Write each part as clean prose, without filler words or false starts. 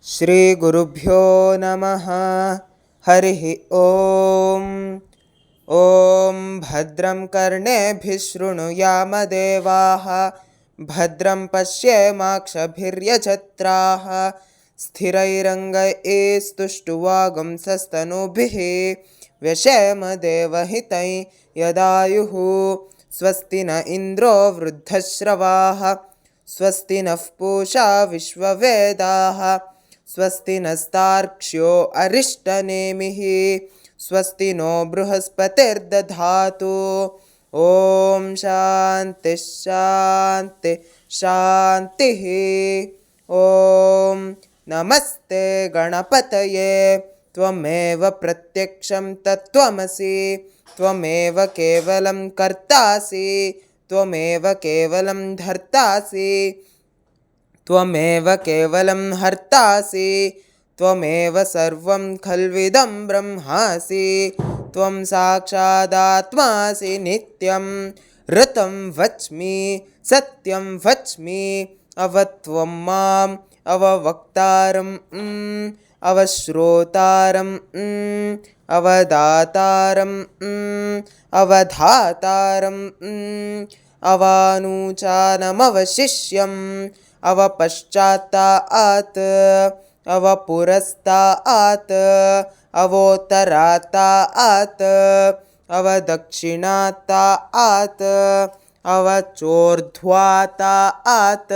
श्रीगुरुभ्यो नमः। हरिः ॐ। ॐ भद्रं कर्णेभिः शृणुयामदेवाः, भद्रं पश्येमाक्षभिर्यजत्राः, स्थिरैरङ्गैस्तुष्टुवागुंसस्तनूभिः व्यशेमदेवहितं यदायुः। स्वस्ति न इन्द्रो वृद्धश्रवाः, स्वस्ति नः पूषा विश्ववेदाः, स्वस्ति नस्तार्क्ष्यो अरिष्टनेमिः, स्वस्ति नो बृहस्पतिर्दधातु। ॐ शान्ति शान्ति शान्तिः। ॐ नमस्ते गणपतये, त्वमेव प्रत्यक्षं तत्त्वमसि, त्वमेव केवलं कर्तासि, त्वमेव केवलं धर्तासि, त्वमेव केवलं हर्तासि, त्वमेव सर्वं खल्विदं ब्रह्मासि, त्वं साक्षादात्मासि नित्यं। ऋतं वच्मि सत्यं वच्मि, अवत्वं माम् अववक्तारम् अवश्रोतारम् अवदातारम् अवधातारम् अवानूचानमवशिष्यम् अवपश्चात्तात् अवपुरस्तात् अवोत्तरात्तात् अवदक्षिणात्तात् अवचोर्ध्वात्तात्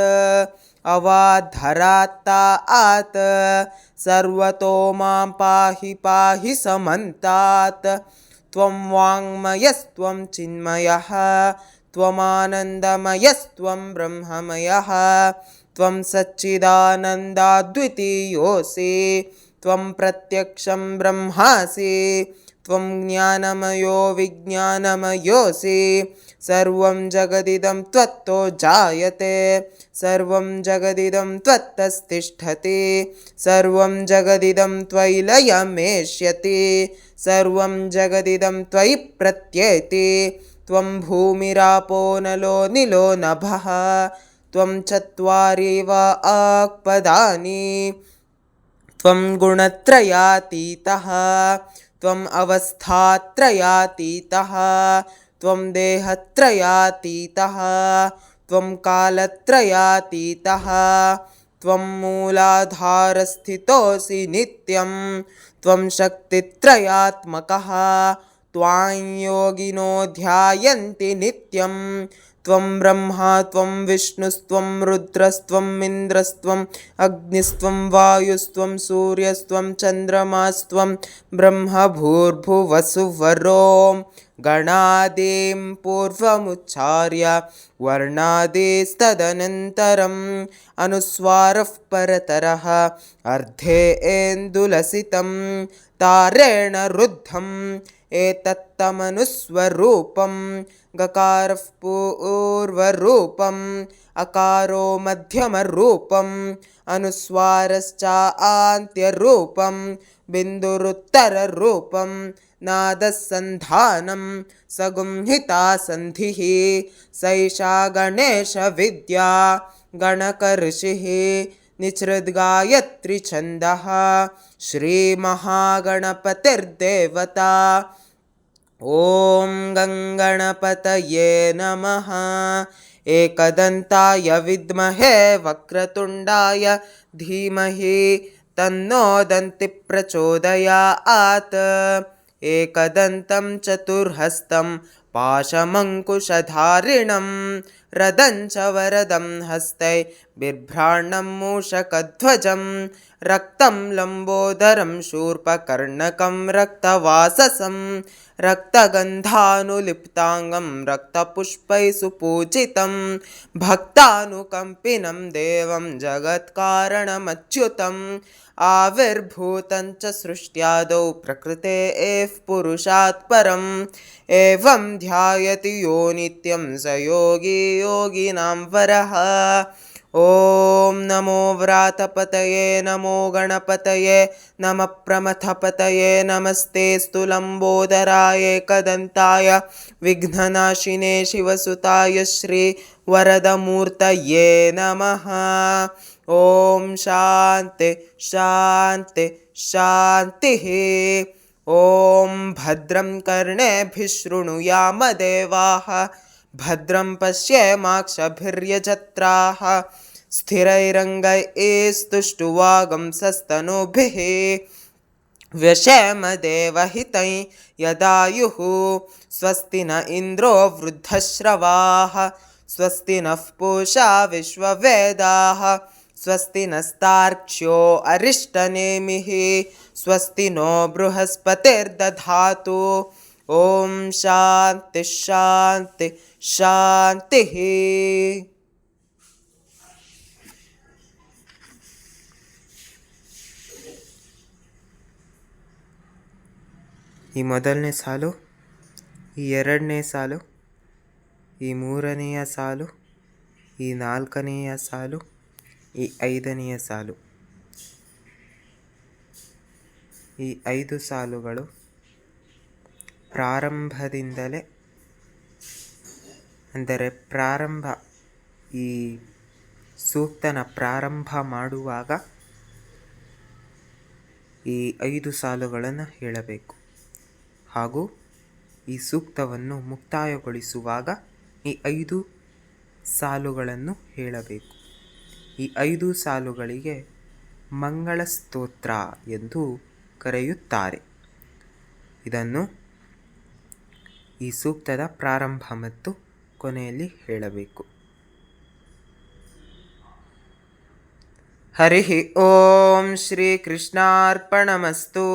अवाधरात्तात्। सर्वतो मां पाहि पाहि समन्तात्। त्वं वाङ्मयस्त्वं चिन्मयः, त्वमानन्दमयस्त्वं ब्रह्ममयः, त्वं सच्चिदानन्दाद्वितीयोऽसि, त्वं प्रत्यक्षं ब्रह्मासि, त्वं ज्ञानमयो विज्ञानमयोऽसि। सर्वं जगदिदं त्वत्तो जायते, सर्वं जगदिदं त्वत्तस्तिष्ठति, सर्वं जगदिदं त्वयि लयमेष्यति, सर्वं जगदिदं त्वयि प्रत्येति। त्वं भूमिरापो नलो निलो नभः, त्वं चत्वारि वाक्पदानि, त्वं गुणत्रयातीतः, त्वम् अवस्थात्रयातीतः, त्वं देहत्रयातीतः, त्वं कालत्रयातीतः, त्वं मूलाधारस्थितोऽसि नित्यं, त्वं शक्तित्रयात्मकः, त्वां योगिनो ध्यायन्ति नित्यं। त्वं ब्रह्मा त्वं विष्णुस्त्वं रुद्रस्त्वम् इन्द्रस्त्वम् अग्निस्त्वं वायुस्त्वं सूर्यस्त्वं चन्द्रमास्त्वं ब्रह्म भूर्भुवसुवरों गणादिं पूर्वमुच्चार्य वर्णादिस्तदनन्तरम् अनुस्वारः परतरः अर्धेन्दुलसितं तारेण रुद्धम् एतत्तमनुस्वरूपं। गकारः पूर्वरूपम्, अकारो मध्यमरूपम्, अनुस्वारश्चान्त्यरूपं, बिन्दुरुत्तररूपं, नादः सन्धानं सगुंहिता सन्धिः। सैषा गणेशविद्या गणकऋषिः निसृद्गायत्रीछन्दः, श्रीमहागणपतिर्देवता। ॐ गङ्गणपतये नमः। एकदन्ताय विद्महे वक्रतुण्डाय धीमहि तन्नो दन्तिः प्रचोदयात्। एकदन्तं चतुर्हस्तं पाशमङ्कुशधारिणं रदं च वरदं हस्तै बिभ्राणं मूषकध्वजं रक्तं लम्बोदरं शूर्पकर्णकं रक्तवाससं रक्तगन्धानुलिप्ताङ्गं रक्तपुष्पैः सुपूजितं भक्तानुकम्पिनं देवं जगत्कारणमच्युतम् आविर्भूतं च सृष्ट्यादौ प्रकृतेः पुरुषात् परम् एवं ध्यायति यो नित्यं स योगी योगिनां वरः। ॐ नमो व्रातपतये नमो गणपतये नमः प्रमथपतये नमस्तेऽस्तु लम्बोदराय एकदन्ताय विघ्ननाशिने शिवसुताय श्री वरदमूर्तये नमः। ಓಂ ಶಾಂತಿ ಶಾಂತಿ ಶಾಂತಿಃ. ಓಂ ಭದ್ರಂ ಕರ್ಣೇಭಿಃ ಶೃಣುಯಾಮ ದೇವಾಃ ಭದ್ರಂ ಪಶ್ಯೇಮಾಕ್ಷಭಿರ್ಯಜತ್ರಾಃ ಸ್ಥಿರೈರಂಗೈಸ್ತುಷ್ಟುವಾಗಂಸಸ್ತನೂಭಿಃ ವ್ಯಶೇಮ ದೇವಹಿತೈ ಯದಾಯುಃ. ಸ್ವಸ್ತಿ ನ ಇಂದ್ರೋ ವೃದ್ಧಶ್ರವಾಃ ಸ್ವಸ್ತಿ ನಃ ಪೂಷಾ ವಿಶ್ವವೇದಾಃ ಸ್ವಸ್ತಿ ನಸ್ತಾರ್ಕ್ಷ್ಯೋ ಅರಿಷ್ಟನೇಮಿಃ ಸ್ವಸ್ತಿ ನೋ ಬೃಹಸ್ಪತಿರ್ದಧಾತು. ಓಂ ಶಾಂತಿ ಶಾಂತಿ ಶಾಂತಿಃ. ಈ ಮೊದಲನೇ ಸಾಲು, ಈ ಎರಡನೇ ಸಾಲು, ಈ ಮೂರನೆಯ ಸಾಲು, ಈ ನಾಲ್ಕನೆಯ ಸಾಲು, ಈ ಐದನೆಯ ಸಾಲು, ಈ 5 ಸಾಲುಗಳು ಪ್ರಾರಂಭದಿಂದಲೇ, ಅಂದರೆ ಈ ಸೂಕ್ತನ ಪ್ರಾರಂಭ ಮಾಡುವಾಗ ಈ 5 ಸಾಲುಗಳನ್ನು ಹೇಳಬೇಕು, ಹಾಗೂ ಈ ಸೂಕ್ತವನ್ನು ಮುಕ್ತಾಯಗೊಳಿಸುವಾಗ ಈ 5 ಸಾಲುಗಳನ್ನು ಹೇಳಬೇಕು. ಈ 5 ಸಾಲುಗಳಿಗೆ ಮಂಗಳ ಸ್ತೋತ್ರ ಎಂದು ಕರೆಯುತ್ತಾರೆ. ಇದನ್ನು ಈ ಸೂಕ್ತದ ಪ್ರಾರಂಭ ಮತ್ತು ಕೊನೆಯಲ್ಲಿ ಹೇಳಬೇಕು. ಹರಿ ಓಂ ಶ್ರೀ ಕೃಷ್ಣಾರ್ಪಣಮಸ್ತು.